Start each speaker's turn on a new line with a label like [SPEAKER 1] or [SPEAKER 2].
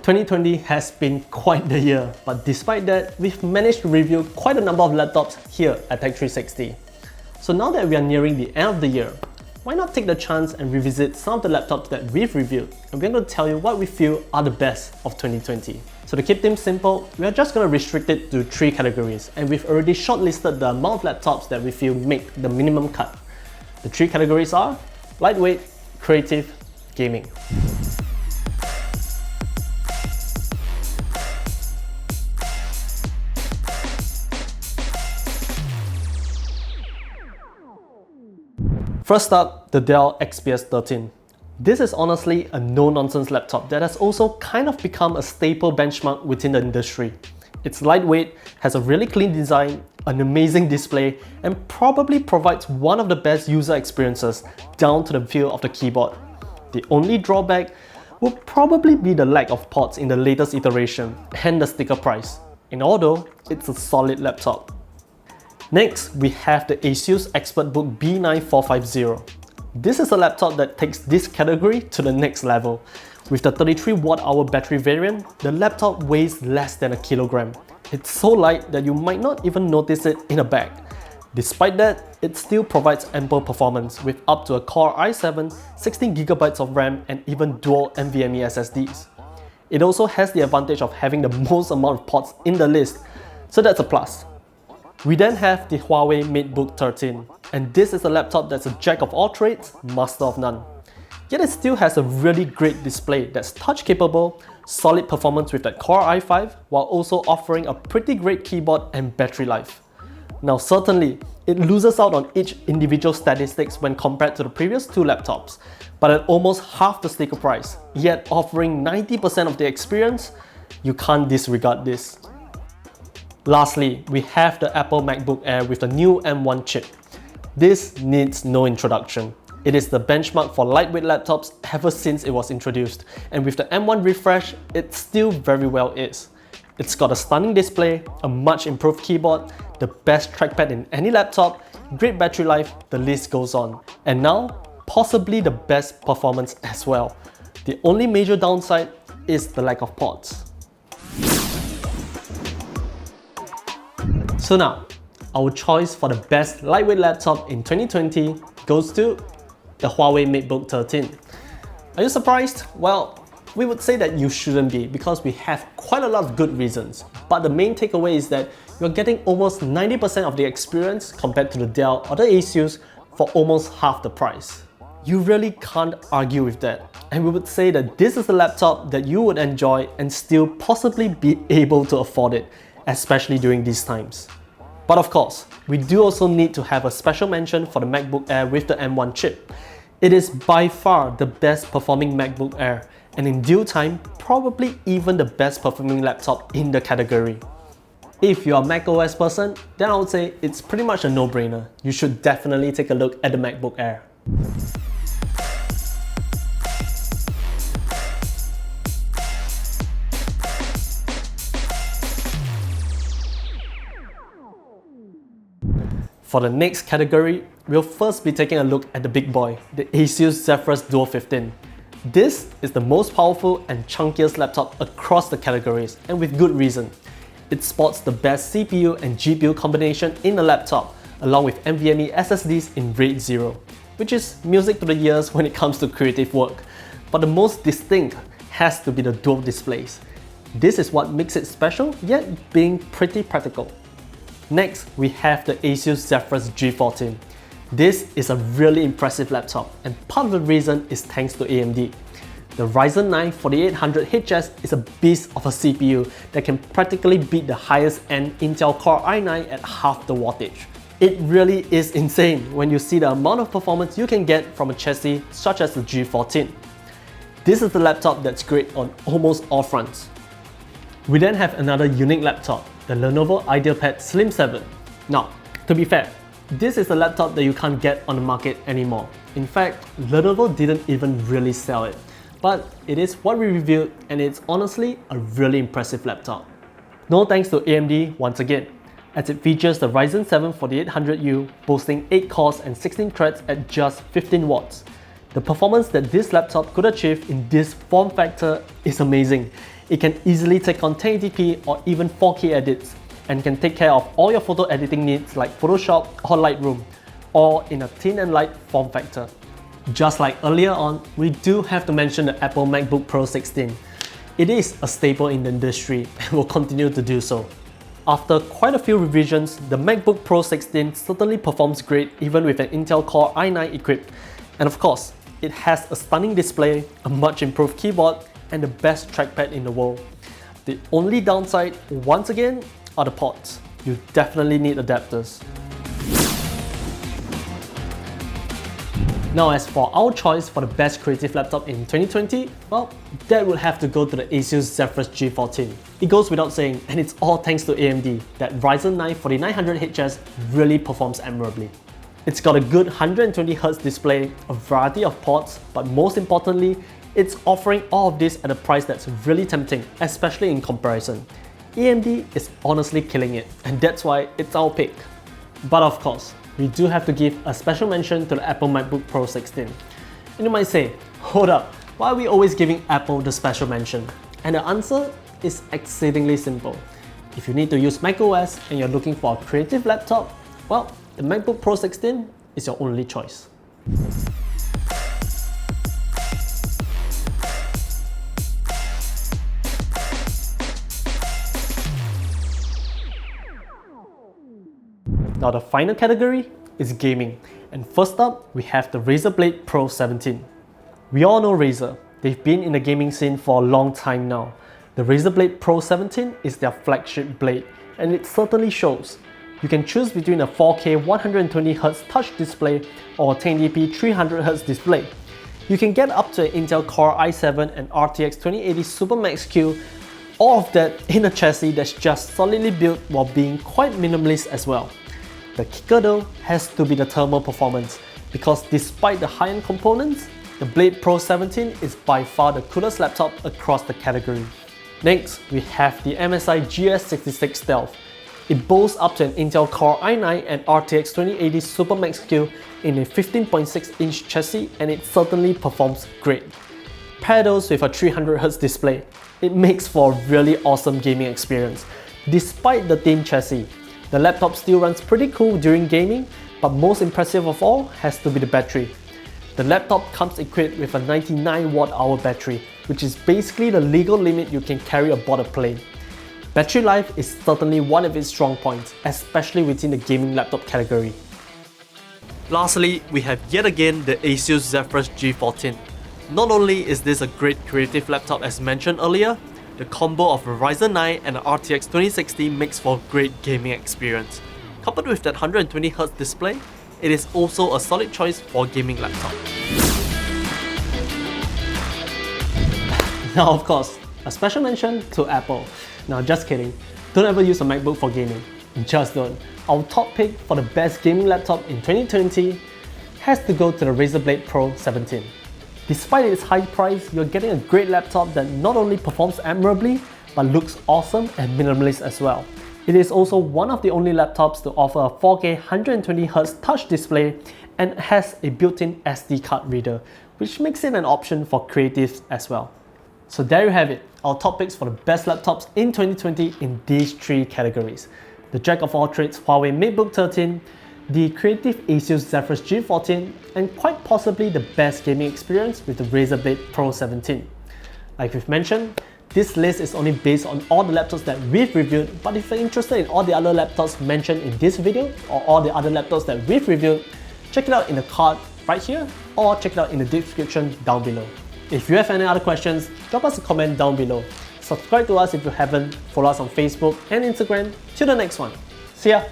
[SPEAKER 1] 2020 has been quite the year, but despite that, we've managed to review quite a number of laptops here at Tech360. So now that we are nearing the end of the year, why not take the chance and revisit some of the laptops that we've reviewed, and we're going to tell you what we feel are the best of 2020. So to keep things simple, we are just going to restrict it to 3 categories, and we've already shortlisted the amount of laptops that we feel make the minimum cut. The 3 categories are lightweight, creative, gaming. First up, the DELL XPS 13. This is honestly a no-nonsense laptop that has also kind of become a staple benchmark within the industry. It's lightweight, has a really clean design, an amazing display, and probably provides one of the best user experiences down to the feel of the keyboard. The only drawback would probably be the lack of ports in the latest iteration and the sticker price, and although it's a solid laptop. Next, we have the Asus EXPERTBOOK B9450. This is a laptop that takes this category to the next level. With the 33 Wh battery variant, the laptop weighs less than a kilogram. It's so light that you might not even notice it in a bag. Despite that, it still provides ample performance with up to a Core i7, 16GB of RAM, and even dual NVMe SSDs. It also has the advantage of having the most amount of ports in the list, so that's a plus. We then have the Huawei MateBook 13, and this is a laptop that's a jack of all trades, master of none. Yet it still has a really great display that's touch capable, solid performance with that Core i5, while also offering a pretty great keyboard and battery life. Now certainly, it loses out on each individual statistics when compared to the previous 2 laptops, but at almost half the sticker price, yet offering 90% of the experience, you can't disregard this. Lastly, we have the Apple MacBook Air with the new M1 chip. This needs no introduction. It is the benchmark for lightweight laptops ever since it was introduced, and with the M1 refresh, it still very well is. It's got a stunning display, a much improved keyboard, the best trackpad in any laptop, great battery life, the list goes on. And now, possibly the best performance as well. The only major downside is the lack of ports. So now, our choice for the best lightweight laptop in 2020 goes to the Huawei MateBook 13. Are you surprised? Well, we would say that you shouldn't be because we have quite a lot of good reasons. But the main takeaway is that you're getting almost 90% of the experience compared to the Dell or the Asus for almost half the price. You really can't argue with that. And we would say that this is a laptop that you would enjoy and still possibly be able to afford it, especially during these times. But of course, we do also need to have a special mention for the MacBook Air with the M1 chip. It is by far the best performing MacBook Air, and in due time, probably even the best performing laptop in the category. If you're a macOS person, then I would say it's pretty much a no-brainer. You should definitely take a look at the MacBook Air. For the next category, we'll first be taking a look at the big boy, the Asus Zephyrus G14. This is the most powerful and chunkiest laptop across the categories, and with good reason. It sports the best CPU and GPU combination in a laptop, along with NVMe SSDs in RAID 0, which is music to the ears when it comes to creative work. But the most distinct has to be the dual displays. This is what makes it special, yet being pretty practical. Next, we have the Asus Zephyrus G14. This is a really impressive laptop, and part of the reason is thanks to AMD. The Ryzen 9 4800HS is a beast of a CPU that can practically beat the highest end Intel Core i9 at half the wattage. It really is insane when you see the amount of performance you can get from a chassis such as the G14. This is the laptop that's great on almost all fronts. We then have another unique laptop, the Lenovo IDEAPAD Slim 7. Now, to be fair, this is a laptop that you can't get on the market anymore. In fact, Lenovo didn't even really sell it. But it is what we reviewed, and it's honestly a really impressive laptop. No thanks to AMD once again, as it features the Ryzen 7 4800U boasting 8 cores and 16 threads at just 15 watts. The performance that this laptop could achieve in this form factor is amazing, It can easily take on 1080p or even 4K edits and can take care of all your photo editing needs like Photoshop or Lightroom, all in a thin and light form factor. Just like earlier on, we do have to mention the Apple MacBook Pro 16. It is a staple in the industry and will continue to do so. After quite a few revisions, the MacBook Pro 16 certainly performs great even with an Intel Core i9 equipped. And of course, it has a stunning display, a much improved keyboard, and the best trackpad in the world. The only downside, once again, are the ports. You definitely need adapters. Now as for our choice for the best creative laptop in 2020, well, that would have to go to the Asus Zephyrus G14. It goes without saying, and it's all thanks to AMD, that Ryzen 9 4900HS really performs admirably. It's got a good 120Hz display, a variety of ports, but most importantly, it's offering all of this at a price that's really tempting, especially in comparison. AMD is honestly killing it, and that's why it's our pick. But of course, we do have to give a special mention to the Apple MacBook Pro 16. And you might say, hold up, why are we always giving Apple the special mention? And the answer is exceedingly simple. If you need to use macOS and you're looking for a creative laptop, well, the MacBook Pro 16 is your only choice. Now the final category is gaming, and first up we have the Razer Blade Pro 17. We all know Razer, they've been in the gaming scene for a long time now. The Razer Blade Pro 17 is their flagship blade, and it certainly shows. You can choose between a 4K 120Hz touch display or a 1080p 300Hz display. You can get up to an Intel Core i7 and RTX 2080 Super Max-Q, all of that in a chassis that's just solidly built while being quite minimalist as well. The kicker though has to be the thermal performance, because despite the high-end components, the Blade Pro 17 is by far the coolest laptop across the category. Next, we have the MSI GS66 Stealth. It boasts up to an Intel Core i9 and RTX 2080 Super Max-Q in a 15.6-inch chassis, and it certainly performs great. Pair those with a 300Hz display. It makes for a really awesome gaming experience. Despite the thin chassis, the laptop still runs pretty cool during gaming, but most impressive of all has to be the battery. The laptop comes equipped with a 99 watt-hour battery, which is basically the legal limit you can carry aboard a plane. Battery life is certainly one of its strong points, especially within the gaming laptop category. Lastly, we have yet again the Asus Zephyrus G14. Not only is this a great creative laptop as mentioned earlier, the combo of a Ryzen 9 and an RTX 2060 makes for a great gaming experience. Coupled with that 120Hz display, it is also a solid choice for a gaming laptop. Now of course, a special mention to Apple. Now just kidding, don't ever use a MacBook for gaming. Just don't. Our top pick for the best gaming laptop in 2020 has to go to the Razer Blade Pro 17. Despite its high price, you're getting a great laptop that not only performs admirably, but looks awesome and minimalist as well. It is also one of the only laptops to offer a 4K 120Hz touch display and has a built-in SD card reader, which makes it an option for creatives as well. So there you have it, our top picks for the best laptops in 2020 in these three categories. The Jack of all trades Huawei MateBook 13, the creative Asus Zephyrus G14, and quite possibly the best gaming experience with the Razer Blade Pro 17. Like we've mentioned, this list is only based on all the laptops that we've reviewed, but if you're interested in all the other laptops mentioned in this video or all the other laptops that we've reviewed, check it out in the card right here or check it out in the description down below. If you have any other questions, drop us a comment down below. Subscribe to us if you haven't, follow us on Facebook and Instagram. Till the next one. See ya!